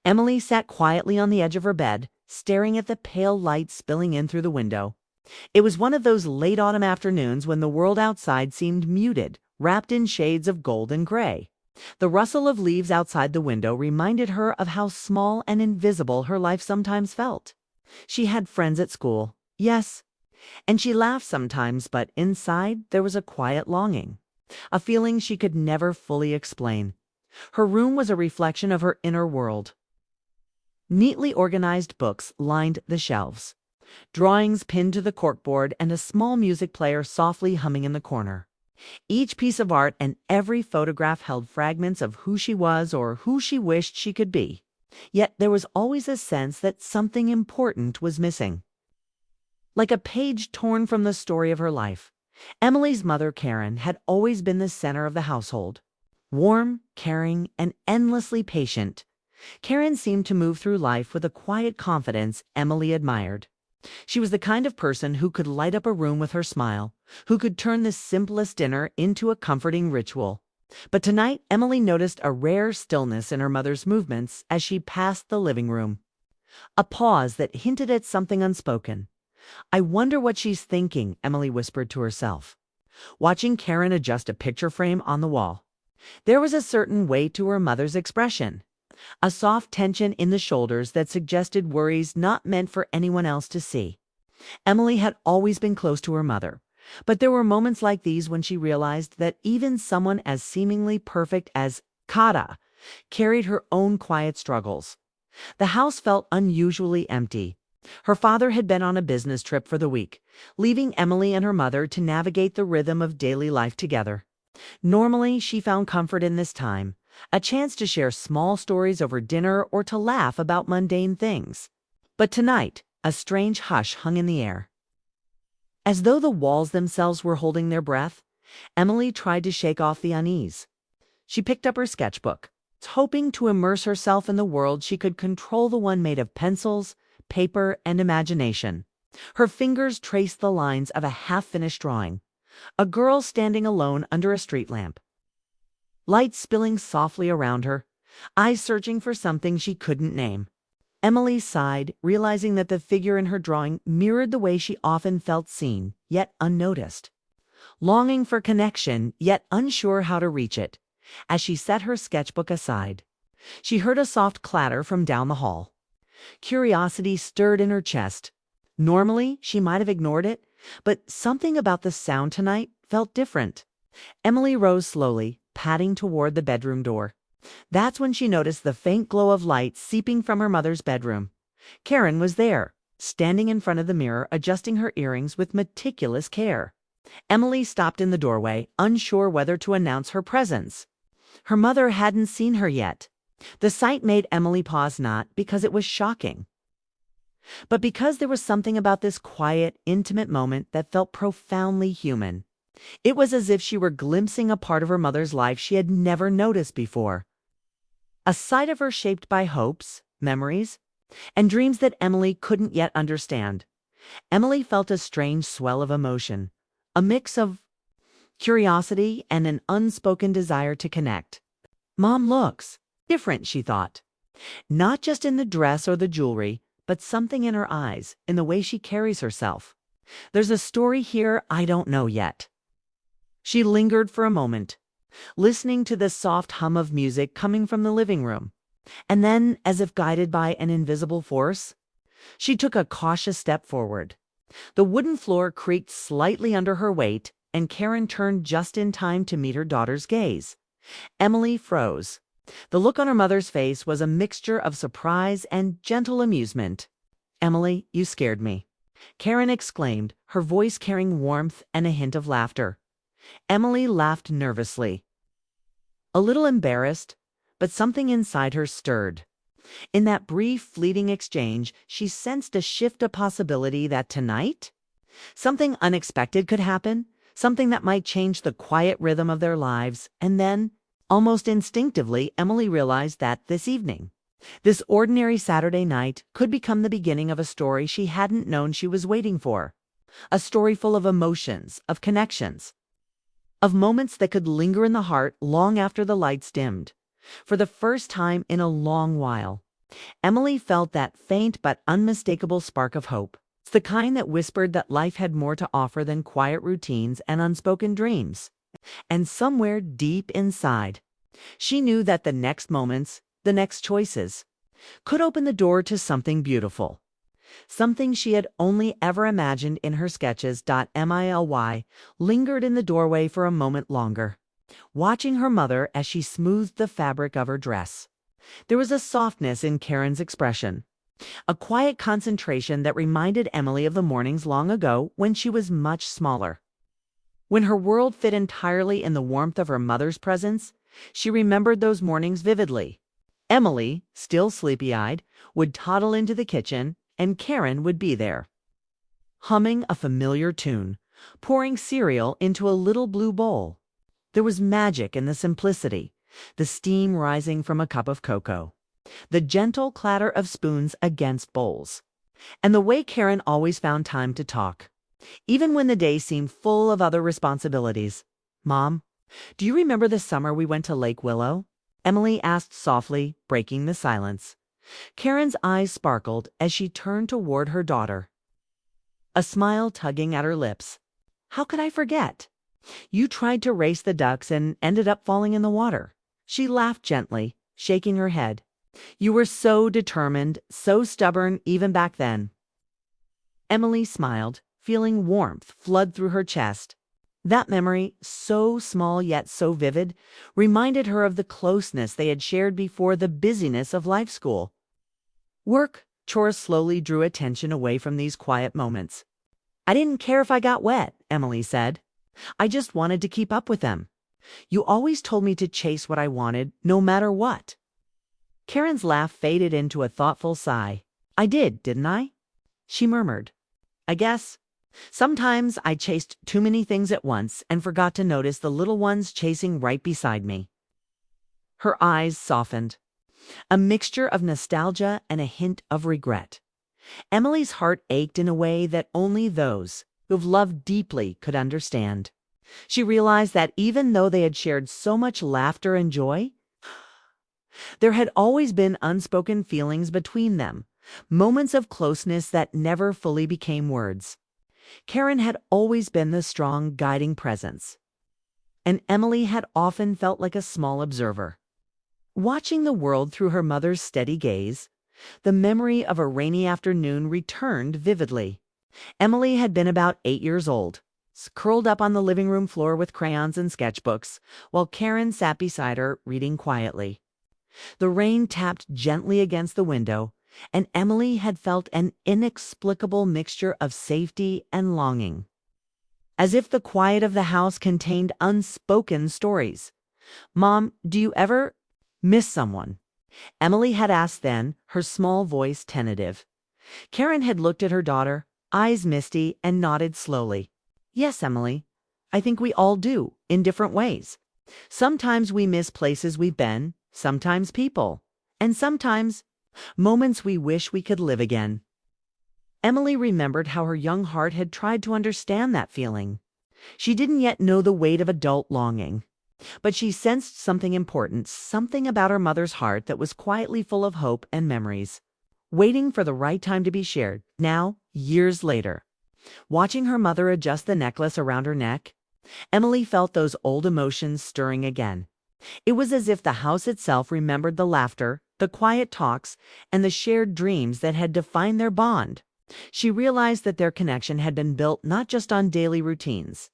Emily sat quietly on the edge of her bed, staring at the pale light spilling in through the window. It was one of those late autumn afternoons when the world outside seemed muted, wrapped in shades of gold and gray. The rustle of leaves outside the window reminded her of how small and invisible her life sometimes felt. She had friends at school, yes, and she laughed sometimes, but inside there was a quiet longing, a feeling she could never fully explain. Her room was a reflection of her inner world. Neatly organized books lined the shelves, drawings pinned to the corkboard, and a small music player softly humming in the corner. Each piece of art and every photograph held fragments of who she was or who she wished she could be. Yet there was always a sense that something important was missing. Like a page torn from the story of her life, Emily's mother, Karen, had always been the center of the household. Warm, caring, and endlessly patient, Karen seemed to move through life with a quiet confidence Emily admired. She was the kind of person who could light up a room with her smile, who could turn the simplest dinner into a comforting ritual. But tonight, Emily noticed a rare stillness in her mother's movements as she passed the living room. A pause that hinted at something unspoken. "I wonder what she's thinking," Emily whispered to herself, watching Karen adjust a picture frame on the wall. There was a certain weight to her mother's expression, a soft tension in the shoulders that suggested worries not meant for anyone else to see. Emily had always been close to her mother, but there were moments like these when she realized that even someone as seemingly perfect as Kara carried her own quiet struggles. The house felt unusually empty. Her father had been on a business trip for the week, leaving Emily and her mother to navigate the rhythm of daily life together. Normally, she found comfort in this time, a chance to share small stories over dinner or to laugh about mundane things. But tonight, a strange hush hung in the air. As though the walls themselves were holding their breath, Emily tried to shake off the unease. She picked up her sketchbook, hoping to immerse herself in the world she could control, the one made of pencils, paper, and imagination. Her fingers traced the lines of a half-finished drawing. A girl standing alone under a street lamp. Light spilling softly around her, eyes searching for something she couldn't name. Emily sighed, realizing that the figure in her drawing mirrored the way she often felt seen, yet unnoticed. Longing for connection, yet unsure how to reach it. As she set her sketchbook aside, she heard a soft clatter from down the hall. Curiosity stirred in her chest. Normally, she might have ignored it, but something about the sound tonight felt different. Emily rose slowly, padding toward the bedroom door. That's when she noticed the faint glow of light seeping from her mother's bedroom. Karen was there, standing in front of the mirror, adjusting her earrings with meticulous care. Emily stopped in the doorway, unsure whether to announce her presence. Her mother hadn't seen her yet. The sight made Emily pause, not because it was shocking, but because there was something about this quiet, intimate moment that felt profoundly human. It was as if she were glimpsing a part of her mother's life she had never noticed before. A side of her shaped by hopes, memories, and dreams that Emily couldn't yet understand. Emily felt a strange swell of emotion, a mix of curiosity and an unspoken desire to connect. Mom looks different, she thought. Not just in the dress or the jewelry, but something in her eyes, in the way she carries herself. There's a story here I don't know yet. She lingered for a moment, listening to the soft hum of music coming from the living room. And then, as if guided by an invisible force, she took a cautious step forward. The wooden floor creaked slightly under her weight, and Karen turned just in time to meet her daughter's gaze. Emily froze. The look on her mother's face was a mixture of surprise and gentle amusement. "Emily, you scared me," Karen exclaimed, her voice carrying warmth and a hint of laughter. Emily laughed nervously, a little embarrassed, but something inside her stirred. In that brief, fleeting exchange, she sensed a shift, a possibility that tonight, something unexpected could happen, something that might change the quiet rhythm of their lives. And then, almost instinctively, Emily realized that this evening, this ordinary Saturday night, could become the beginning of a story she hadn't known she was waiting for. A story full of emotions, of connections, of moments that could linger in the heart long after the lights dimmed. For the first time in a long while, Emily felt that faint but unmistakable spark of hope. It's the kind that whispered that life had more to offer than quiet routines and unspoken dreams. And somewhere deep inside, she knew that the next moments, the next choices, could open the door to something beautiful. Something she had only ever imagined in her sketches. Mily lingered in the doorway for a moment longer, watching her mother as she smoothed the fabric of her dress. There was a softness in Karen's expression, a quiet concentration that reminded Emily of the mornings long ago when she was much smaller. When her world fit entirely in the warmth of her mother's presence, she remembered those mornings vividly. Emily, still sleepy-eyed, would toddle into the kitchen, and Karen would be there, humming a familiar tune, pouring cereal into a little blue bowl. There was magic in the simplicity, the steam rising from a cup of cocoa, the gentle clatter of spoons against bowls, and the way Karen always found time to talk, even when the day seemed full of other responsibilities. "Mom, do you remember the summer we went to Lake Willow?" Emily asked softly, breaking the silence. Karen's eyes sparkled as she turned toward her daughter, a smile tugging at her lips. "How could I forget? You tried to race the ducks and ended up falling in the water." She laughed gently, shaking her head. "You were so determined, so stubborn even back then." Emily smiled, feeling warmth flood through her chest. That memory, so small yet so vivid, reminded her of the closeness they had shared before the busyness of life school. Work, chores slowly drew attention away from these quiet moments. "I didn't care if I got wet," Emily said. "I just wanted to keep up with them. You always told me to chase what I wanted, no matter what." Karen's laugh faded into a thoughtful sigh. "I did, didn't I?" she murmured. "I guess. Sometimes I chased too many things at once and forgot to notice the little ones chasing right beside me." Her eyes softened, a mixture of nostalgia and a hint of regret. Emily's heart ached in a way that only those who've loved deeply could understand. She realized that even though they had shared so much laughter and joy, there had always been unspoken feelings between them, moments of closeness that never fully became words. Karen had always been the strong, guiding presence, and Emily had often felt like a small observer. Watching the world through her mother's steady gaze, the memory of a rainy afternoon returned vividly. Emily had been about 8 years old, curled up on the living room floor with crayons and sketchbooks, while Karen sat beside her, reading quietly. The rain tapped gently against the window, and Emily had felt an inexplicable mixture of safety and longing, as if the quiet of the house contained unspoken stories. "Mom, do you ever miss someone?" Emily had asked then, her small voice tentative. Karen had looked at her daughter, eyes misty, and nodded slowly. "Yes, Emily, I think we all do, in different ways. Sometimes we miss places we've been, sometimes people, and sometimes moments we wish we could live again." Emily remembered how her young heart had tried to understand that feeling. She didn't yet know the weight of adult longing, but she sensed something important, something about her mother's heart that was quietly full of hope and memories, waiting for the right time to be shared. Now, years later, watching her mother adjust the necklace around her neck, Emily felt those old emotions stirring again. It was as if the house itself remembered the laughter, the quiet talks, and the shared dreams that had defined their bond. She realized that their connection had been built not just on daily routines,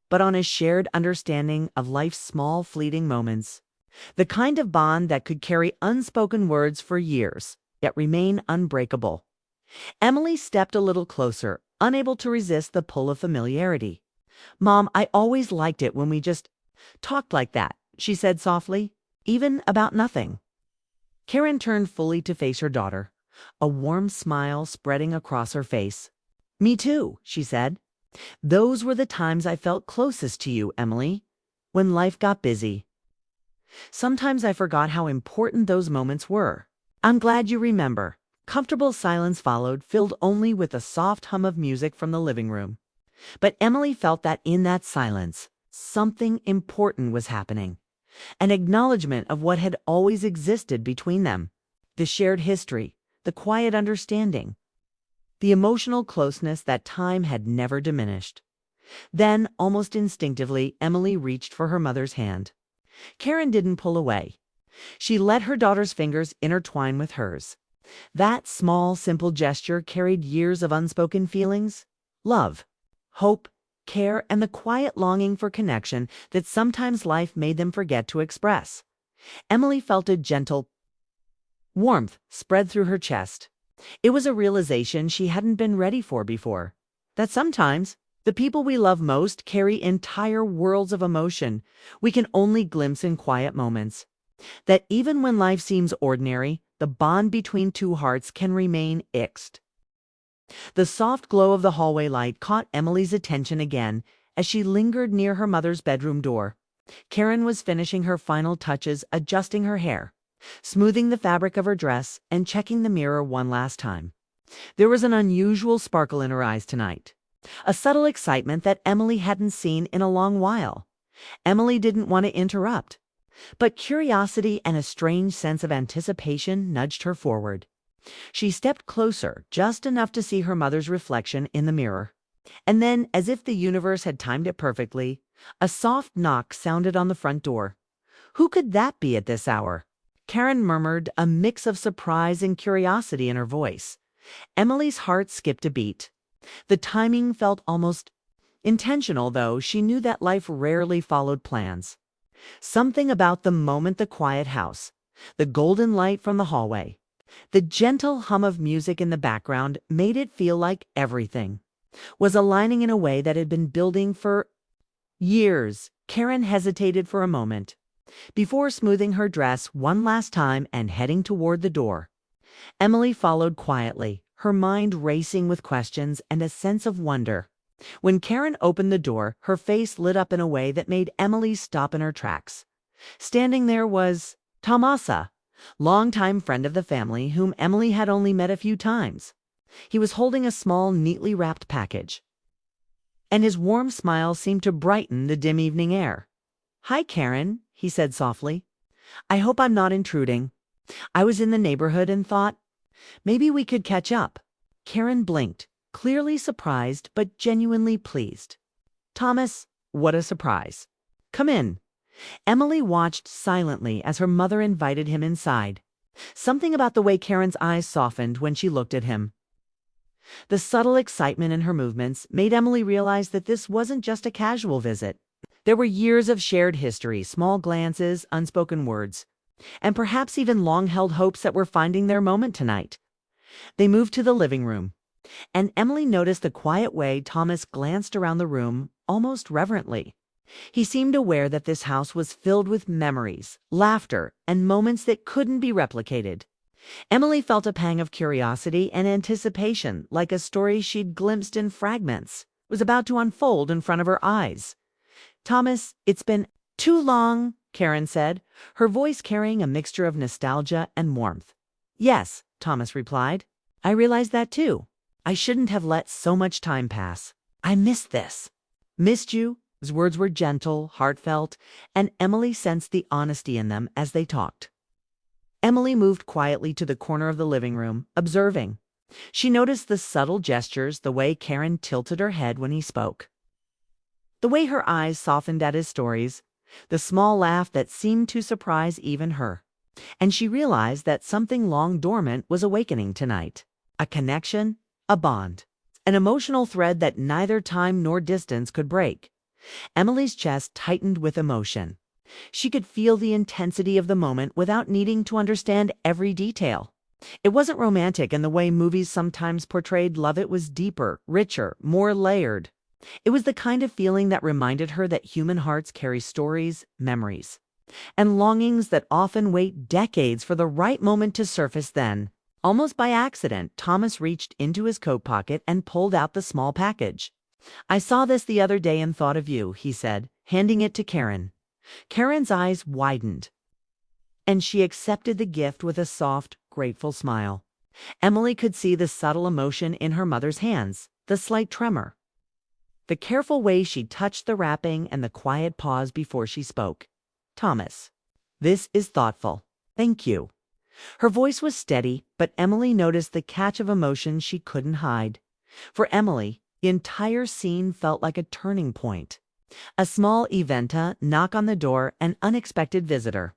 but on a shared understanding of life's small, fleeting moments, the kind of bond that could carry unspoken words for years, yet remain unbreakable. Emily stepped a little closer, unable to resist the pull of familiarity. "Mom, I always liked it when we just talked like that," she said softly, "even about nothing." Karen turned fully to face her daughter, a warm smile spreading across her face. "Me too," she said. "Those were the times I felt closest to you, Emily, when life got busy. Sometimes I forgot how important those moments were." "I'm glad you remember." Comfortable silence followed, filled only with the soft hum of music from the living room. But Emily felt that in that silence, something important was happening, an acknowledgement of what had always existed between them. The shared history, the quiet understanding, the emotional closeness that time had never diminished. Then, almost instinctively, Emily reached for her mother's hand. Karen didn't pull away. She let her daughter's fingers intertwine with hers. That small, simple gesture carried years of unspoken feelings, love, hope, care, and the quiet longing for connection that sometimes life made them forget to express. Emily felt a gentle warmth spread through her chest. It was a realization she hadn't been ready for before, that sometimes the people we love most carry entire worlds of emotion we can only glimpse in quiet moments. That even when life seems ordinary, the bond between two hearts can remain fixed. The soft glow of the hallway light caught Emily's attention again as she lingered near her mother's bedroom door. Karen was finishing her final touches, adjusting her hair, smoothing the fabric of her dress, and checking the mirror one last time. There was an unusual sparkle in her eyes tonight, a subtle excitement that Emily hadn't seen in a long while. Emily didn't want to interrupt, but curiosity and a strange sense of anticipation nudged her forward. She stepped closer, just enough to see her mother's reflection in the mirror. And then, as if the universe had timed it perfectly, a soft knock sounded on the front door. Who could that be at this hour? Karen murmured, a mix of surprise and curiosity in her voice. Emily's heart skipped a beat. The timing felt almost intentional, though she knew that life rarely followed plans. Something about the moment, the quiet house, the golden light from the hallway, the gentle hum of music in the background made it feel like everything was aligning in a way that had been building for years. Karen hesitated for a moment before smoothing her dress one last time and heading toward the door. Emily followed quietly, her mind racing with questions and a sense of wonder. When Karen opened the door, her face lit up in a way that made Emily stop in her tracks. Standing there was Tomasa, longtime friend of the family whom Emily had only met a few times. He was holding a small, neatly wrapped package, and his warm smile seemed to brighten the dim evening air. "Hi, Karen," he said softly. "I hope I'm not intruding. I was in the neighborhood and thought maybe we could catch up." Karen blinked, clearly surprised but genuinely pleased. "Thomas, what a surprise. Come in." Emily watched silently as her mother invited him inside. Something about the way Karen's eyes softened when she looked at him, the subtle excitement in her movements, made Emily realize that this wasn't just a casual visit. There were years of shared history, small glances, unspoken words, and perhaps even long-held hopes that were finding their moment tonight. They moved to the living room, and Emily noticed the quiet way Thomas glanced around the room, almost reverently. He seemed aware that this house was filled with memories, laughter, and moments that couldn't be replicated. Emily felt a pang of curiosity and anticipation, like a story she'd glimpsed in fragments was about to unfold in front of her eyes. "Thomas, it's been too long," Karen said, her voice carrying a mixture of nostalgia and warmth. "Yes," Thomas replied. "I realized that too. I shouldn't have let so much time pass. I missed this." "Missed you?" His words were gentle, heartfelt, and Emily sensed the honesty in them as they talked. Emily moved quietly to the corner of the living room, observing. She noticed the subtle gestures, the way Karen tilted her head when he spoke, the way her eyes softened at his stories, the small laugh that seemed to surprise even her. And she realized that something long dormant was awakening tonight. A connection, a bond, an emotional thread that neither time nor distance could break. Emily's chest tightened with emotion. She could feel the intensity of the moment without needing to understand every detail. It wasn't romantic in the way movies sometimes portrayed love. It was deeper, richer, more layered. It was the kind of feeling that reminded her that human hearts carry stories, memories, and longings that often wait decades for the right moment to surface. Then, almost by accident, Thomas reached into his coat pocket and pulled out the small package. "I saw this the other day and thought of you," he said, handing it to Karen. Karen's eyes widened, and she accepted the gift with a soft, grateful smile. Emily could see the subtle emotion in her mother's hands, the slight tremor, the careful way she touched the wrapping, and the quiet pause before she spoke. "Thomas, this is thoughtful. Thank you." Her voice was steady, but Emily noticed the catch of emotion she couldn't hide. For Emily, the entire scene felt like a turning point. A small eventa, knock on the door, an unexpected visitor.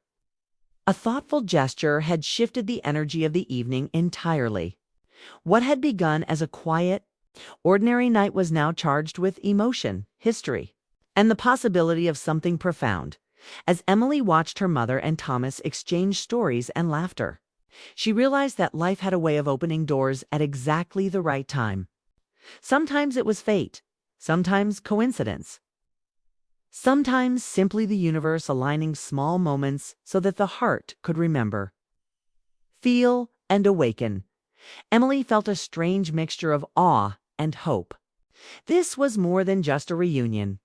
A thoughtful gesture had shifted the energy of the evening entirely. What had begun as a quiet, ordinary night was now charged with emotion, history, and the possibility of something profound. As Emily watched her mother and Thomas exchange stories and laughter, she realized that life had a way of opening doors at exactly the right time. Sometimes it was fate, sometimes coincidence, sometimes simply the universe aligning small moments so that the heart could remember, feel, and awaken. Emily felt a strange mixture of awe and hope. This was more than just a reunion.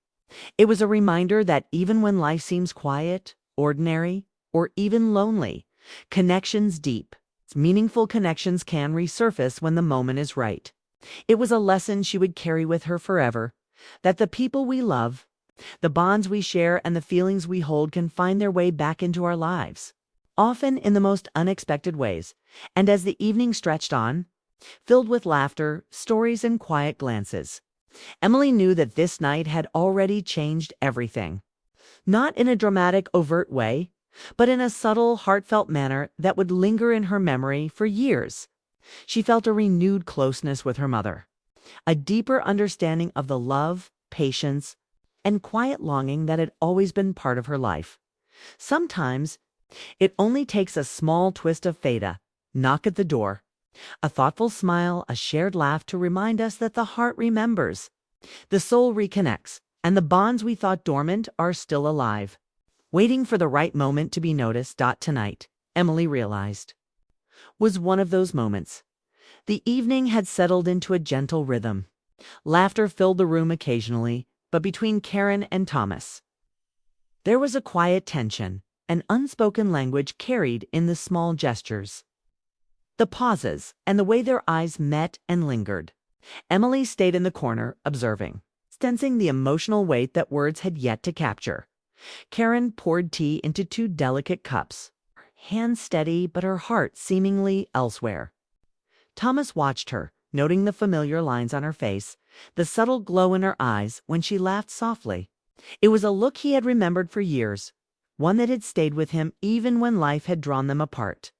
It was a reminder that even when life seems quiet, ordinary, or even lonely, connections deep, meaningful connections can resurface when the moment is right. It was a lesson she would carry with her forever, that the people we love, the bonds we share, and the feelings we hold can find their way back into our lives, often in the most unexpected ways. And as the evening stretched on, filled with laughter, stories, and quiet glances, Emily knew that this night had already changed everything. Not in a dramatic, overt way, but in a subtle, heartfelt manner that would linger in her memory for years. She felt a renewed closeness with her mother, a deeper understanding of the love, patience, and quiet longing that had always been part of her life. Sometimes it only takes a small twist of fate, a knock at the door, a thoughtful smile, a shared laugh to remind us that the heart remembers, the soul reconnects, and the bonds we thought dormant are still alive, waiting for the right moment to be noticed. Tonight, Emily realized, was one of those moments. The evening had settled into a gentle rhythm. Laughter filled the room occasionally, but between Karen and Thomas, there was a quiet tension, an unspoken language carried in the small gestures, the pauses, and the way their eyes met and lingered. Emily stayed in the corner, observing, sensing the emotional weight that words had yet to capture. Karen poured tea into two delicate cups, her hands steady but her heart seemingly elsewhere. Thomas watched her, noting the familiar lines on her face, the subtle glow in her eyes when she laughed softly. It was a look he had remembered for years, one that had stayed with him even when life had drawn them apart.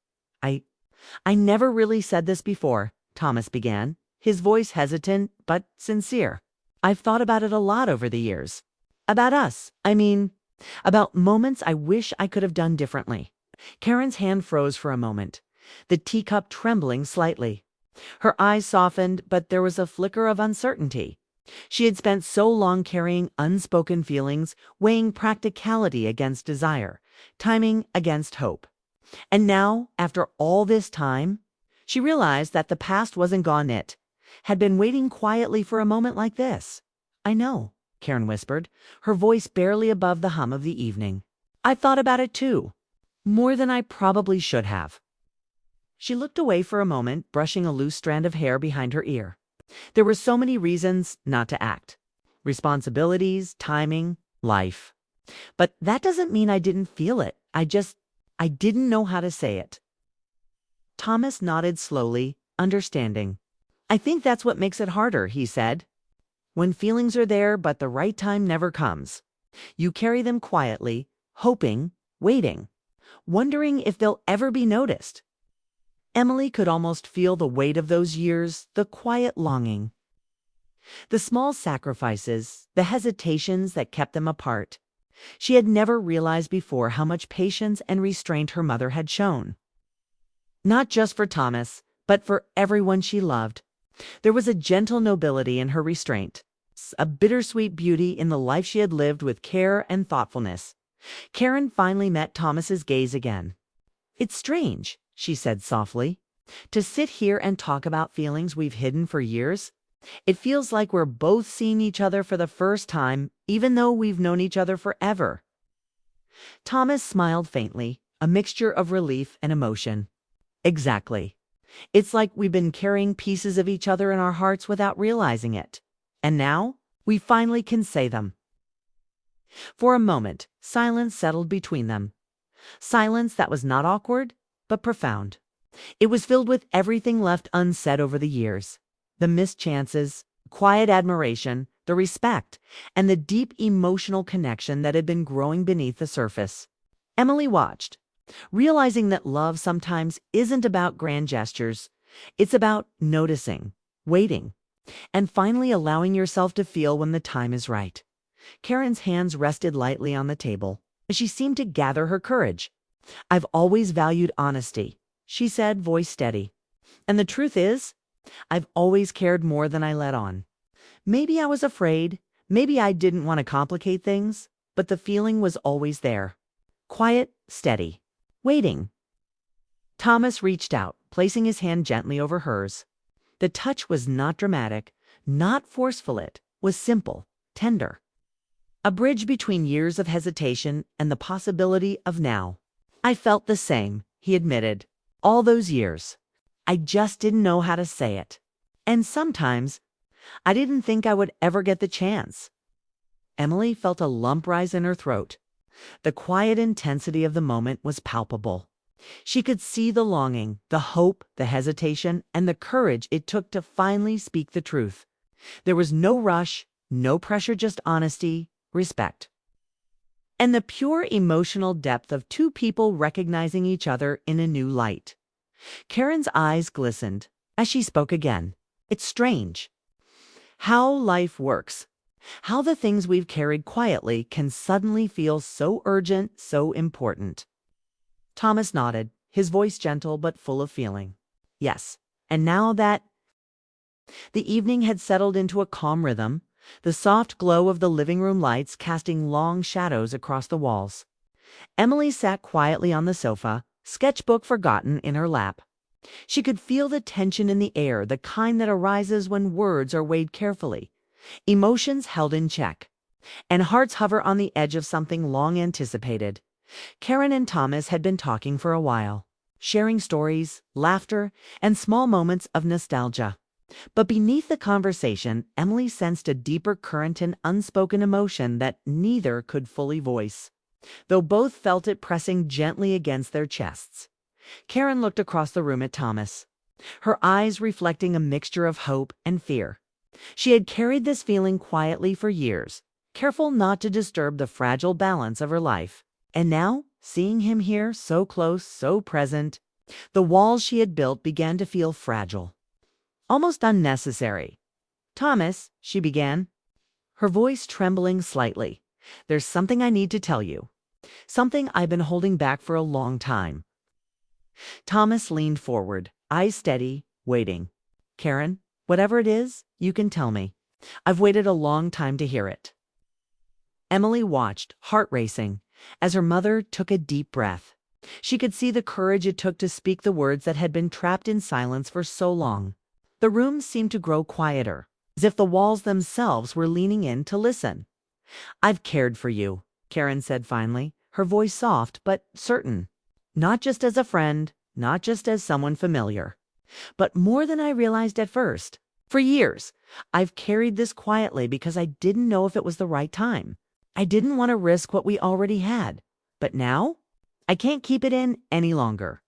I never really said this before, Thomas began, his voice hesitant but sincere. I've thought about it a lot over the years. About us, about moments I wish I could have done differently. Karen's hand froze for a moment, the teacup trembling slightly. Her eyes softened, but there was a flicker of uncertainty. She had spent so long carrying unspoken feelings, weighing practicality against desire, timing against hope. And now, after all this time, she realized that the past wasn't gone. It had been waiting quietly for a moment like this. I know, Karen whispered, her voice barely above the hum of the evening. I thought about it too, more than I probably should have. She looked away for a moment, brushing a loose strand of hair behind her ear. There were so many reasons not to act. Responsibilities, timing, life. But that doesn't mean I didn't feel it. I didn't know how to say it. Thomas nodded slowly, understanding. I think that's what makes it harder, he said. When feelings are there, but the right time never comes. You carry them quietly, hoping, waiting, wondering if they'll ever be noticed. Emily could almost feel the weight of those years, the quiet longing, the small sacrifices, the hesitations that kept them apart. She had never realized before how much patience and restraint her mother had shown. Not just for Thomas, but for everyone she loved. There was a gentle nobility in her restraint, a bittersweet beauty in the life she had lived with care and thoughtfulness. Karen finally met Thomas's gaze again. It's strange, she said softly, to sit here and talk about feelings we've hidden for years. It feels like we're both seeing each other for the first time, even though we've known each other forever. Thomas smiled faintly, a mixture of relief and emotion. Exactly. It's like we've been carrying pieces of each other in our hearts without realizing it. And now, we finally can say them. For a moment, silence settled between them. Silence that was not awkward, but profound. It was filled with everything left unsaid over the years: the missed chances, quiet admiration, the respect, and the deep emotional connection that had been growing beneath the surface. Emily watched, realizing that love sometimes isn't about grand gestures. It's about noticing, waiting, and finally allowing yourself to feel when the time is right. Karen's hands rested lightly on the table as she seemed to gather her courage. "I've always valued honesty," she said, voice steady. "And the truth is, I've always cared more than I let on. Maybe I was afraid, maybe I didn't want to complicate things, but the feeling was always there. Quiet, steady, waiting." Thomas reached out, placing his hand gently over hers. The touch was not dramatic, not forceful. It was simple, tender. A bridge between years of hesitation and the possibility of now. "I felt the same," he admitted. "All those years. I just didn't know how to say it. And sometimes I didn't think I would ever get the chance." Emily felt a lump rise in her throat. The quiet intensity of the moment was palpable. She could see the longing, the hope, the hesitation, and the courage it took to finally speak the truth. There was no rush, no pressure, just honesty, respect, and the pure emotional depth of two people recognizing each other in a new light. Karen's eyes glistened as she spoke again. "It's strange how life works. How the things we've carried quietly can suddenly feel so urgent, so important." Thomas nodded, his voice gentle but full of feeling. "Yes, and now that..." The evening had settled into a calm rhythm, the soft glow of the living room lights casting long shadows across the walls. Emily sat quietly on the sofa, sketchbook forgotten in her lap. She could feel the tension in the air, the kind that arises when words are weighed carefully, emotions held in check, and hearts hover on the edge of something long anticipated. Karen and Thomas had been talking for a while, sharing stories, laughter, and small moments of nostalgia. But beneath the conversation, Emily sensed a deeper current and unspoken emotion that neither could fully voice, though both felt it pressing gently against their chests. Karen looked across the room at Thomas, her eyes reflecting a mixture of hope and fear. She had carried this feeling quietly for years, careful not to disturb the fragile balance of her life. And now, seeing him here, so close, so present, the walls she had built began to feel fragile, almost unnecessary. "Thomas," she began, her voice trembling slightly, "there's something I need to tell you. Something I've been holding back for a long time." Thomas leaned forward, eyes steady, waiting. "Karen, whatever it is, you can tell me. I've waited a long time to hear it." Emily watched, heart racing, as her mother took a deep breath. She could see the courage it took to speak the words that had been trapped in silence for so long. The room seemed to grow quieter, as if the walls themselves were leaning in to listen. "I've cared for you," Karen said finally, her voice soft but certain. "Not just as a friend, not just as someone familiar, but more than I realized at first. For years, I've carried this quietly because I didn't know if it was the right time. I didn't want to risk what we already had. But now, I can't keep it in any longer."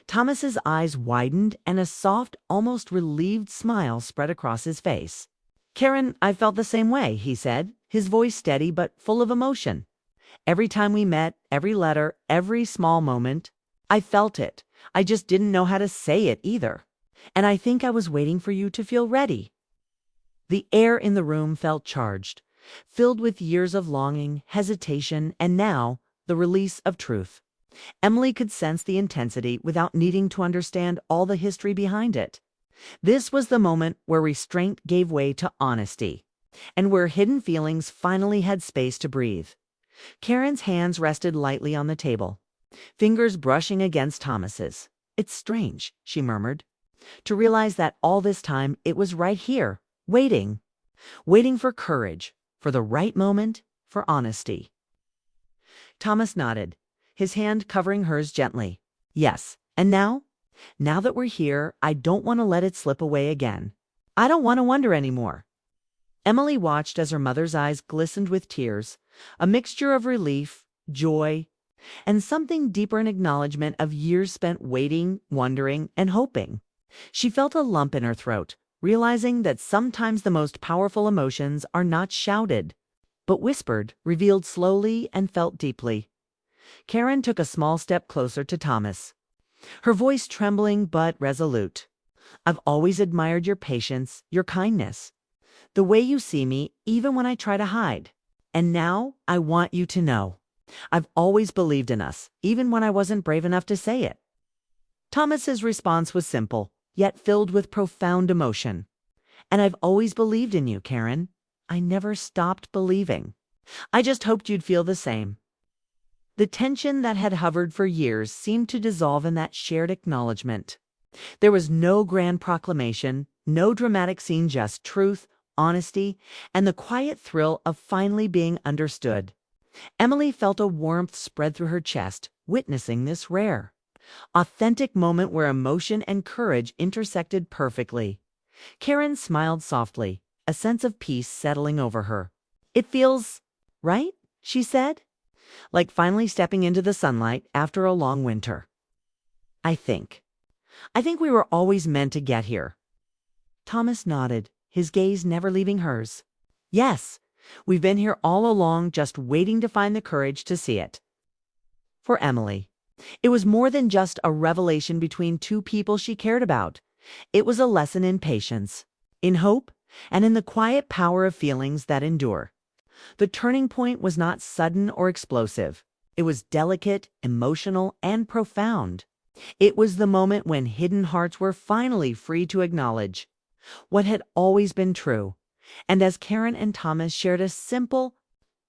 Thomas's eyes widened and a soft, almost relieved smile spread across his face. "Karen, I felt the same way," he said, his voice steady but full of emotion. "Every time we met, every letter, every small moment, I felt it. I just didn't know how to say it either. And I think I was waiting for you to feel ready." The air in the room felt charged, filled with years of longing, hesitation, and now the release of truth. Emily could sense the intensity without needing to understand all the history behind it. This was the moment where restraint gave way to honesty, and where hidden feelings finally had space to breathe. Karen's hands rested lightly on the table, fingers brushing against Thomas's. "It's strange," she murmured, "to realize that all this time it was right here, waiting for courage, for the right moment, for honesty." Thomas nodded, his hand covering hers gently. "Yes, and now that we're here, I don't want to let it slip away again. I don't want to wonder anymore." Emily watched as her mother's eyes glistened with tears, a mixture of relief, joy, and something deeper, an acknowledgement of years spent waiting, wondering, and hoping. She felt a lump in her throat, realizing that sometimes the most powerful emotions are not shouted, but whispered, revealed slowly, and felt deeply. Karen took a small step closer to Thomas, her voice trembling but resolute. "I've always admired your patience, your kindness, the way you see me, even when I try to hide. And now I want you to know, I've always believed in us, even when I wasn't brave enough to say it." Thomas's response was simple, yet filled with profound emotion. "And I've always believed in you, Karen. I never stopped believing. I just hoped you'd feel the same." The tension that had hovered for years seemed to dissolve in that shared acknowledgement. There was no grand proclamation, no dramatic scene, just truth, honesty, and the quiet thrill of finally being understood. Emily felt a warmth spread through her chest, witnessing this rare, authentic moment where emotion and courage intersected perfectly. Karen smiled softly, a sense of peace settling over her. "It feels right," she said, "like finally stepping into the sunlight after a long winter. I think. I think we were always meant to get here." Thomas nodded, his gaze never leaving hers. "Yes, we've been here all along, just waiting to find the courage to see it." For Emily, it was more than just a revelation between two people she cared about. It was a lesson in patience, in hope, and in the quiet power of feelings that endure. The turning point was not sudden or explosive. It was delicate, emotional, and profound. It was the moment when hidden hearts were finally free to acknowledge what had always been true. And as Karen and Thomas shared a simple,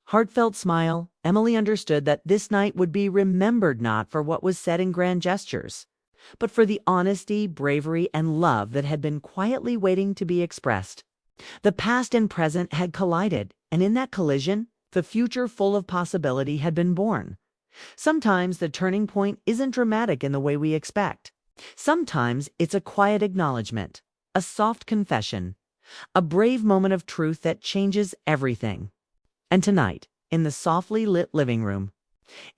heartfelt smile, Emily understood that this night would be remembered not for what was said in grand gestures, but for the honesty, bravery, and love that had been quietly waiting to be expressed. The past and present had collided, and in that collision, the future full of possibility had been born. Sometimes the turning point isn't dramatic in the way we expect. Sometimes it's a quiet acknowledgement, a soft confession, a brave moment of truth that changes everything. And tonight, in the softly lit living room,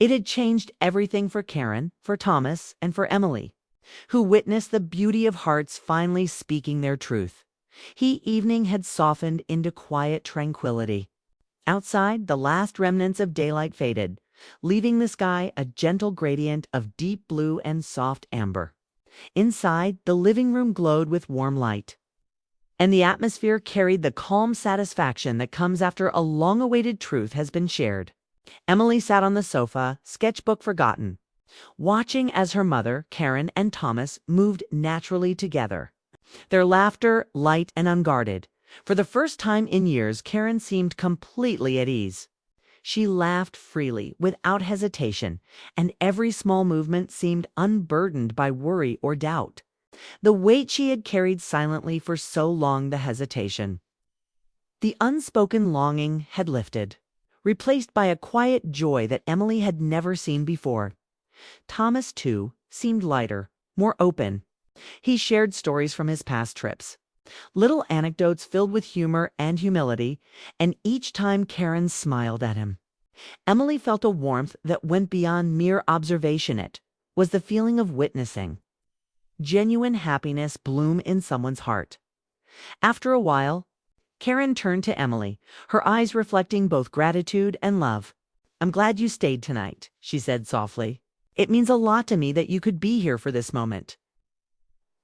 it had changed everything for Karen, for Thomas, and for Emily, who witnessed the beauty of hearts finally speaking their truth. Evening had softened into quiet tranquility. Outside, the last remnants of daylight faded, leaving the sky a gentle gradient of deep blue and soft amber. Inside, the living room glowed with warm light, and the atmosphere carried the calm satisfaction that comes after a long-awaited truth has been shared. Emily sat on the sofa, sketchbook forgotten, watching as her mother, Karen, and Thomas moved naturally together. Their laughter, light and unguarded. For the first time in years, Karen seemed completely at ease. She laughed freely, without hesitation, and every small movement seemed unburdened by worry or doubt. The weight she had carried silently for so long, the hesitation, the unspoken longing had lifted, replaced by a quiet joy that Emily had never seen before. Thomas, too, seemed lighter, more open. He shared stories from his past trips, little anecdotes filled with humor and humility, and each time Karen smiled at him, Emily felt a warmth that went beyond mere observation. It was the feeling of witnessing genuine happiness bloom in someone's heart. After a while, Karen turned to Emily, her eyes reflecting both gratitude and love. "I'm glad you stayed tonight," she said softly. "It means a lot to me that you could be here for this moment."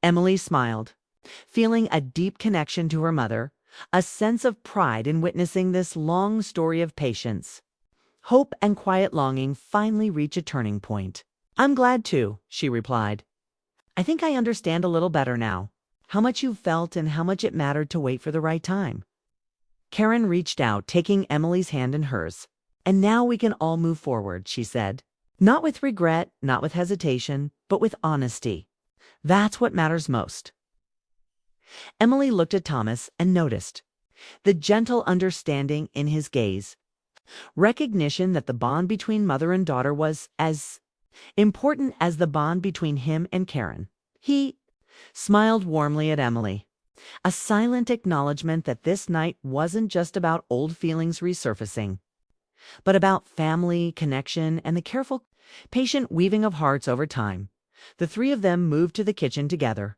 Emily smiled, feeling a deep connection to her mother, a sense of pride in witnessing this long story of patience. Hope and quiet longing finally reach a turning point. "I'm glad too," she replied. "I think I understand a little better now, how much you felt and how much it mattered to wait for the right time." Karen reached out, taking Emily's hand in hers. "And now we can all move forward," she said. "Not with regret, not with hesitation, but with honesty. That's what matters most." Emily looked at Thomas and noticed the gentle understanding in his gaze, recognition that the bond between mother and daughter was as important as the bond between him and Karen. He smiled warmly at Emily, a silent acknowledgement that this night wasn't just about old feelings resurfacing, but about family, connection, and the careful patient weaving of hearts over time. The three of them moved to the kitchen together,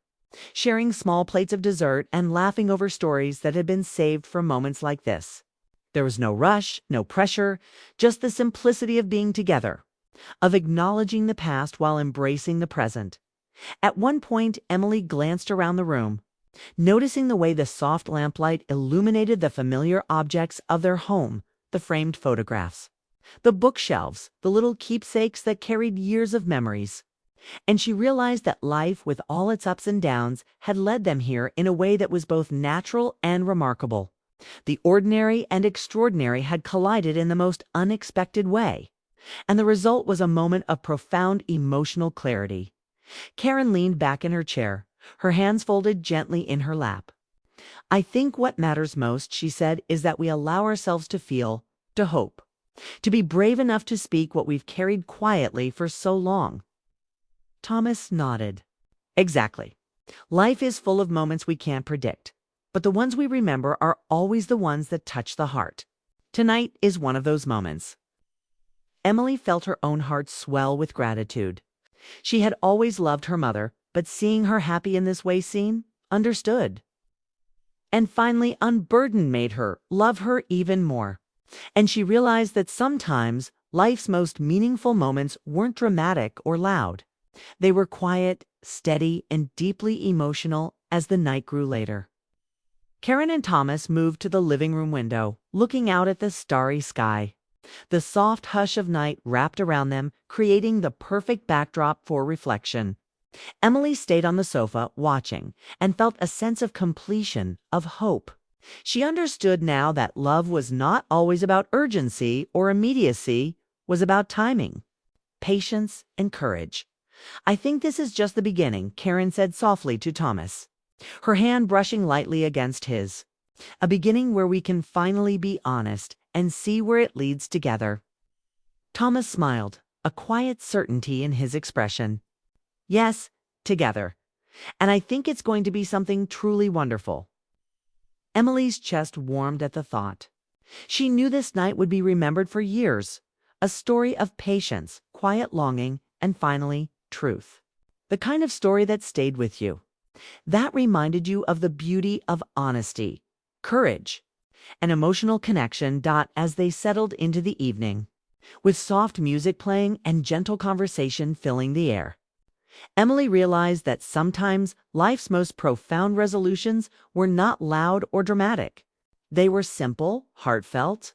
sharing small plates of dessert and laughing over stories that had been saved for moments like this. There was no rush, no pressure, just the simplicity of being together, of acknowledging the past while embracing the present. At one point, Emily glanced around the room, noticing the way the soft lamplight illuminated the familiar objects of their home, the framed photographs, the bookshelves, the little keepsakes that carried years of memories. And she realized that life, with all its ups and downs, had led them here in a way that was both natural and remarkable. The ordinary and extraordinary had collided in the most unexpected way, and the result was a moment of profound emotional clarity. Karen leaned back in her chair, her hands folded gently in her lap. "I think what matters most," she said, "is that we allow ourselves to feel, to hope, to be brave enough to speak what we've carried quietly for so long." Thomas nodded. "Exactly. Life is full of moments we can't predict, but the ones we remember are always the ones that touch the heart. Tonight is one of those moments." Emily felt her own heart swell with gratitude. She had always loved her mother, but seeing her happy in this way understood. And finally, unburdened made her love her even more. And she realized that sometimes life's most meaningful moments weren't dramatic or loud. They were quiet, steady, and deeply emotional as the night grew later. Karen and Thomas moved to the living room window, looking out at the starry sky. The soft hush of night wrapped around them, creating the perfect backdrop for reflection. Emily stayed on the sofa, watching, and felt a sense of completion, of hope. She understood now that love was not always about urgency or immediacy, was about timing, patience, and courage. "I think this is just the beginning," Karen said softly to Thomas, her hand brushing lightly against his. "A beginning where we can finally be honest and see where it leads together." Thomas smiled, a quiet certainty in his expression. "Yes, together. And I think it's going to be something truly wonderful." Emily's chest warmed at the thought. She knew this night would be remembered for years, a story of patience, quiet longing, and finally, truth. The kind of story that stayed with you, that reminded you of the beauty of honesty, courage, and emotional connection. As they settled into the evening, with soft music playing and gentle conversation filling the air, Emily realized that sometimes life's most profound resolutions were not loud or dramatic. They were simple, heartfelt,